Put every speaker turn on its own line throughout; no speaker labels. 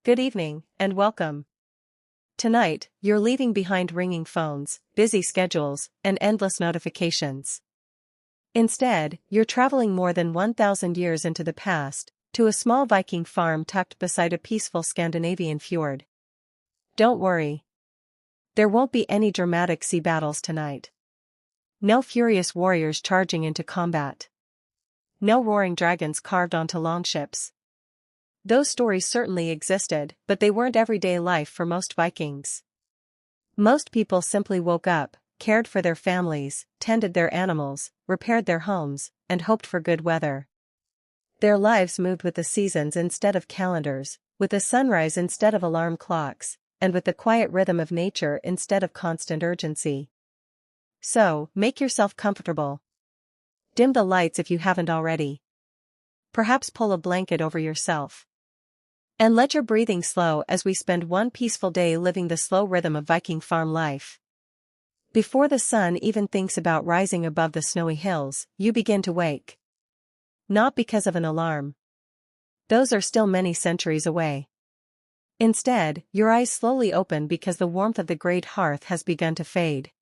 Good evening, and welcome. Tonight, you're leaving behind ringing phones, busy schedules, and endless notifications. Instead, you're traveling more than 1,000 years into the past, to a small Viking farm tucked beside a peaceful Scandinavian fjord. Don't worry. There won't be any dramatic sea battles tonight. No furious warriors charging into combat. No roaring dragons carved onto longships. Those stories certainly existed, but they weren't everyday life for most Vikings. Most people simply woke up, cared for their families, tended their animals, repaired their homes, and hoped for good weather. Their lives moved with the seasons instead of calendars, with the sunrise instead of alarm clocks, and with the quiet rhythm of nature instead of constant urgency. So, make yourself comfortable. Dim the lights if you haven't already. Perhaps pull a blanket over yourself. And let your breathing slow as we spend one peaceful day living the slow rhythm of Viking farm life. Before the sun even thinks about rising above the snowy hills, you begin to wake. Not because of an alarm. Those are still many centuries away. Instead, your eyes slowly open because the warmth of the great hearth has begun to fade.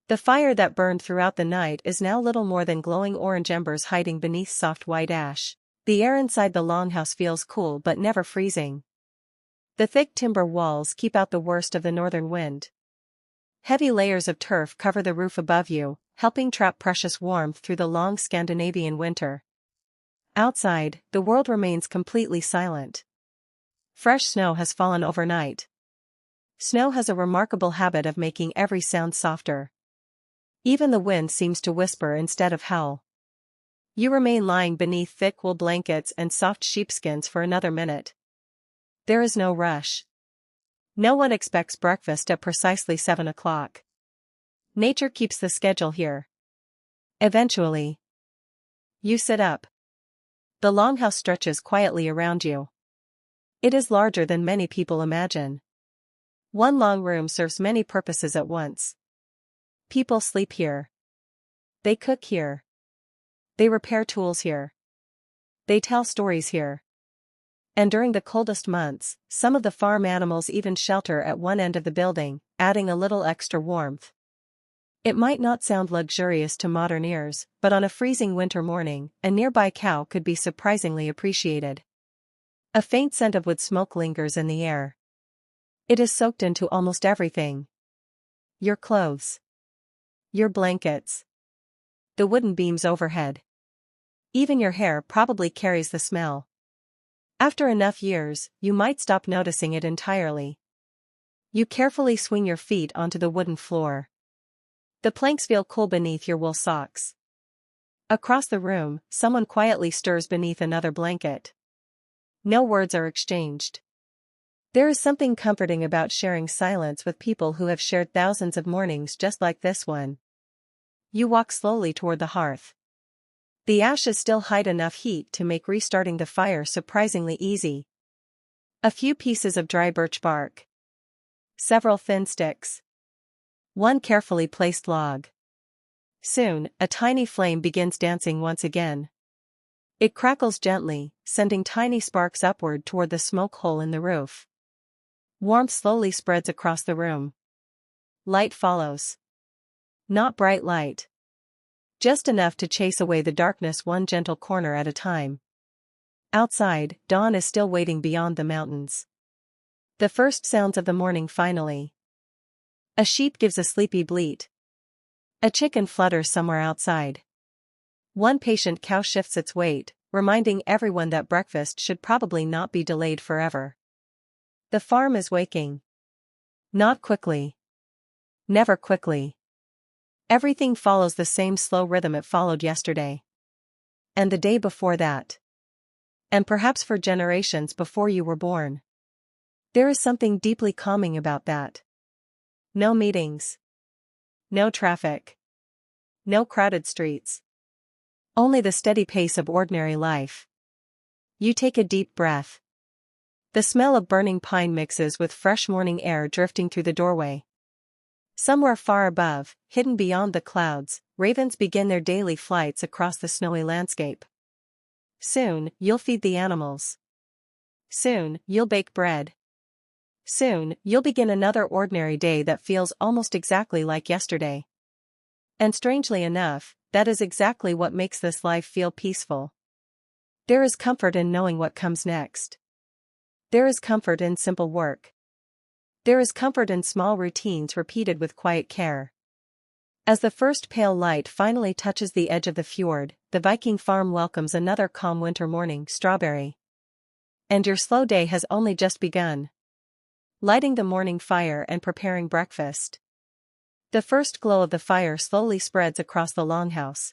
The fire that burned throughout the night is now little more than glowing orange embers hiding beneath soft white ash. The air inside the longhouse feels cool but never freezing. The thick timber walls keep out the worst of the northern wind. Heavy layers of turf cover the roof above you, helping trap precious warmth through the long Scandinavian winter. Outside, the world remains completely silent. Fresh snow has fallen overnight. Snow has a remarkable habit of making every sound softer. Even the wind seems to whisper instead of howl. You remain lying beneath thick wool blankets and soft sheepskins for another minute. There is no rush. No one expects breakfast at precisely 7 o'clock. Nature keeps the schedule here. Eventually, you sit up. The longhouse stretches quietly around you. It is larger than many people imagine. One long room serves many purposes at once. People sleep here. They cook here. They repair tools here. They tell stories here. And during the coldest months, some of the farm animals even shelter at one end of the building, adding a little extra warmth. It might not sound luxurious to modern ears, but on a freezing winter morning, a nearby cow could be surprisingly appreciated. A faint scent of wood smoke lingers in the air. It is soaked into almost everything. Your clothes. Your blankets. The wooden beams overhead. Even your hair probably carries the smell. After enough years, you might stop noticing it entirely. You carefully swing your feet onto the wooden floor. The planks feel cool beneath your wool socks. Across the room, someone quietly stirs beneath another blanket. No words are exchanged. There is something comforting about sharing silence with people who have shared thousands of mornings just like this one. You walk slowly toward the hearth. The ashes still hide enough heat to make restarting the fire surprisingly easy. A few pieces of dry birch bark. Several thin sticks. One carefully placed log. Soon, a tiny flame begins dancing once again. It crackles gently, sending tiny sparks upward toward the smoke hole in the roof. Warmth slowly spreads across the room. Light follows. Not bright light. Just enough to chase away the darkness one gentle corner at a time. Outside, dawn is still waiting beyond the mountains. The first sounds of the morning finally. A sheep gives a sleepy bleat. A chicken flutters somewhere outside. One patient cow shifts its weight, reminding everyone that breakfast should probably not be delayed forever. The farm is waking. Not quickly. Never quickly. Everything follows the same slow rhythm it followed yesterday. And the day before that. And perhaps for generations before you were born. There is something deeply calming about that. No meetings. No traffic. No crowded streets. Only the steady pace of ordinary life. You take a deep breath. The smell of burning pine mixes with fresh morning air drifting through the doorway. Somewhere far above, hidden beyond the clouds, ravens begin their daily flights across the snowy landscape. Soon, you'll feed the animals. Soon, you'll bake bread. Soon, you'll begin another ordinary day that feels almost exactly like yesterday. And strangely enough, that is exactly what makes this life feel peaceful. There is comfort in knowing what comes next. There is comfort in simple work. There is comfort in small routines repeated with quiet care. As the first pale light finally touches the edge of the fjord, the Viking farm welcomes another calm winter morning, strawberry. And your slow day has only just begun. Lighting the morning fire and preparing breakfast. The first glow of the fire slowly spreads across the longhouse.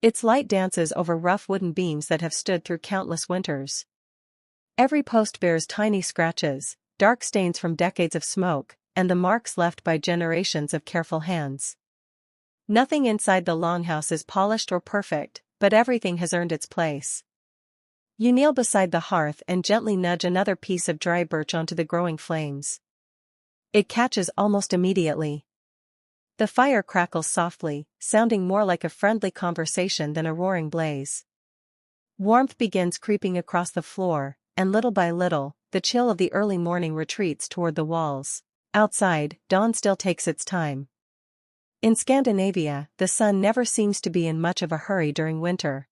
Its light dances over rough wooden beams that have stood through countless winters. Every post bears tiny scratches, dark stains from decades of smoke, and the marks left by generations of careful hands. Nothing inside the longhouse is polished or perfect, but everything has earned its place. You kneel beside the hearth and gently nudge another piece of dry birch onto the growing flames. It catches almost immediately. The fire crackles softly, sounding more like a friendly conversation than a roaring blaze. Warmth begins creeping across the floor, and little by little, the chill of the early morning retreats toward the walls. Outside, dawn still takes its time. In Scandinavia, the sun never seems to be in much of a hurry during winter.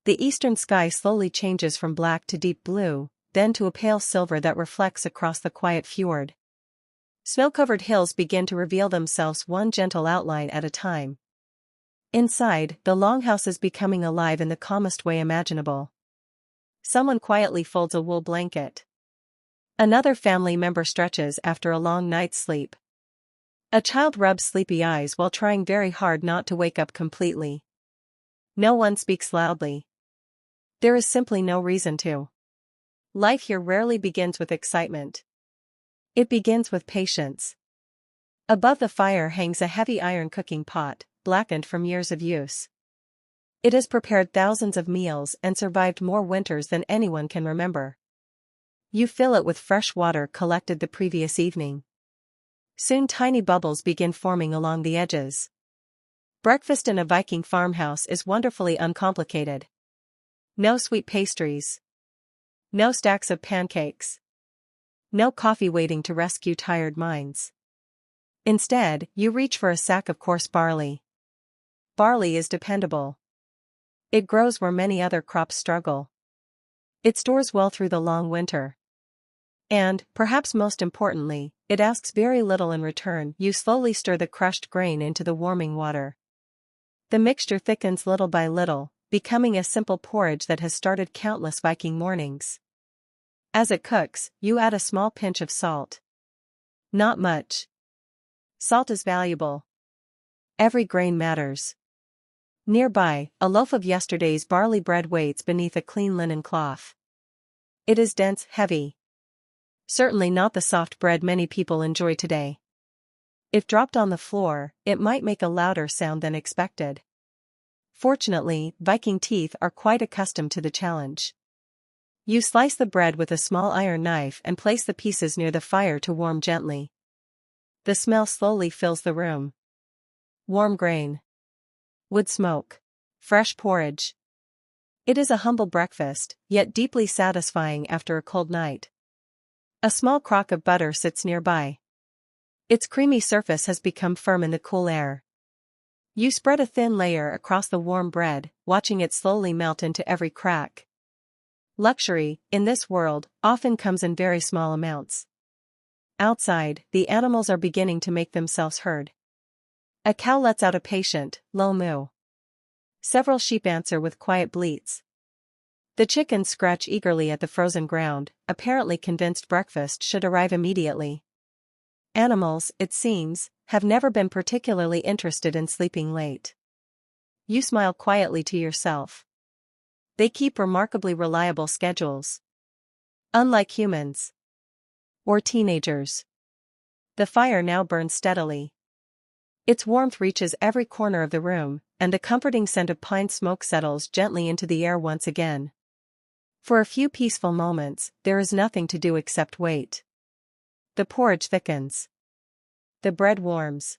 The eastern sky slowly changes from black to deep blue, then to a pale silver that reflects across the quiet fjord. Snow-covered hills begin to reveal themselves one gentle outline at a time. Inside, the longhouse is becoming alive in the calmest way imaginable. Someone quietly folds a wool blanket. Another family member stretches after a long night's sleep. A child rubs sleepy eyes while trying very hard not to wake up completely. No one speaks loudly. There is simply no reason to. Life here rarely begins with excitement. It begins with patience. Above the fire hangs a heavy iron cooking pot, blackened from years of use. It has prepared thousands of meals and survived more winters than anyone can remember. You fill it with fresh water collected the previous evening. Soon tiny bubbles begin forming along the edges. Breakfast in a Viking farmhouse is wonderfully uncomplicated. No sweet pastries. No stacks of pancakes. No coffee waiting to rescue tired minds. Instead, you reach for a sack of coarse barley. Barley is dependable. It grows where many other crops struggle. It stores well through the long winter. And, perhaps most importantly, it asks very little in return. You slowly stir the crushed grain into the warming water. The mixture thickens little by little, becoming a simple porridge that has started countless Viking mornings. As it cooks, you add a small pinch of salt. Not much. Salt is valuable. Every grain matters. Nearby, a loaf of yesterday's barley bread waits beneath a clean linen cloth. It is dense, heavy. Certainly not the soft bread many people enjoy today. If dropped on the floor, it might make a louder sound than expected. Fortunately, Viking teeth are quite accustomed to the challenge. You slice the bread with a small iron knife and place the pieces near the fire to warm gently. The smell slowly fills the room. Warm grain. Wood smoke. Fresh porridge. It is a humble breakfast, yet deeply satisfying after a cold night. A small crock of butter sits nearby. Its creamy surface has become firm in the cool air. You spread a thin layer across the warm bread, watching it slowly melt into every crack. Luxury, in this world, often comes in very small amounts. Outside, the animals are beginning to make themselves heard. A cow lets out a patient, low moo. Several sheep answer with quiet bleats. The chickens scratch eagerly at the frozen ground, apparently convinced breakfast should arrive immediately. Animals, it seems, have never been particularly interested in sleeping late. You smile quietly to yourself. They keep remarkably reliable schedules. Unlike humans. Or teenagers. The fire now burns steadily. Its warmth reaches every corner of the room, and the comforting scent of pine smoke settles gently into the air once again. For a few peaceful moments, there is nothing to do except wait. The porridge thickens. The bread warms.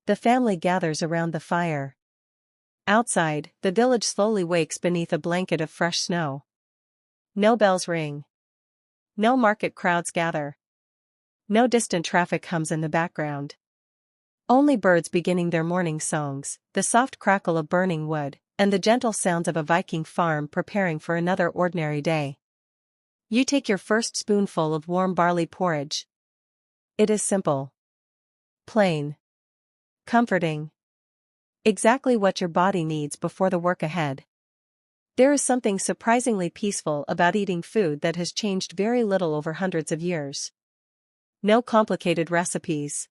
The family gathers around the fire. Outside, the village slowly wakes beneath a blanket of fresh snow. No bells ring. No market crowds gather. No distant traffic hums in the background. Only birds beginning their morning songs, the soft crackle of burning wood, and the gentle sounds of a Viking farm preparing for another ordinary day. You take your first spoonful of warm barley porridge. It is simple. Plain. Comforting. Exactly what your body needs before the work ahead. There is something surprisingly peaceful about eating food that has changed very little over hundreds of years. No complicated recipes.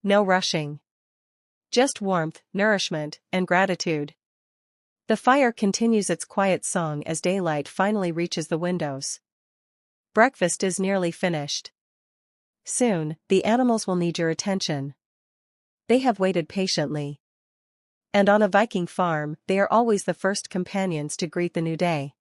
No rushing. Just warmth, nourishment, and gratitude. The fire continues its quiet song as daylight finally reaches the windows. Breakfast is nearly finished. Soon, the animals will need your attention. They have waited patiently. And on a Viking farm, they are always the first companions to greet the new day.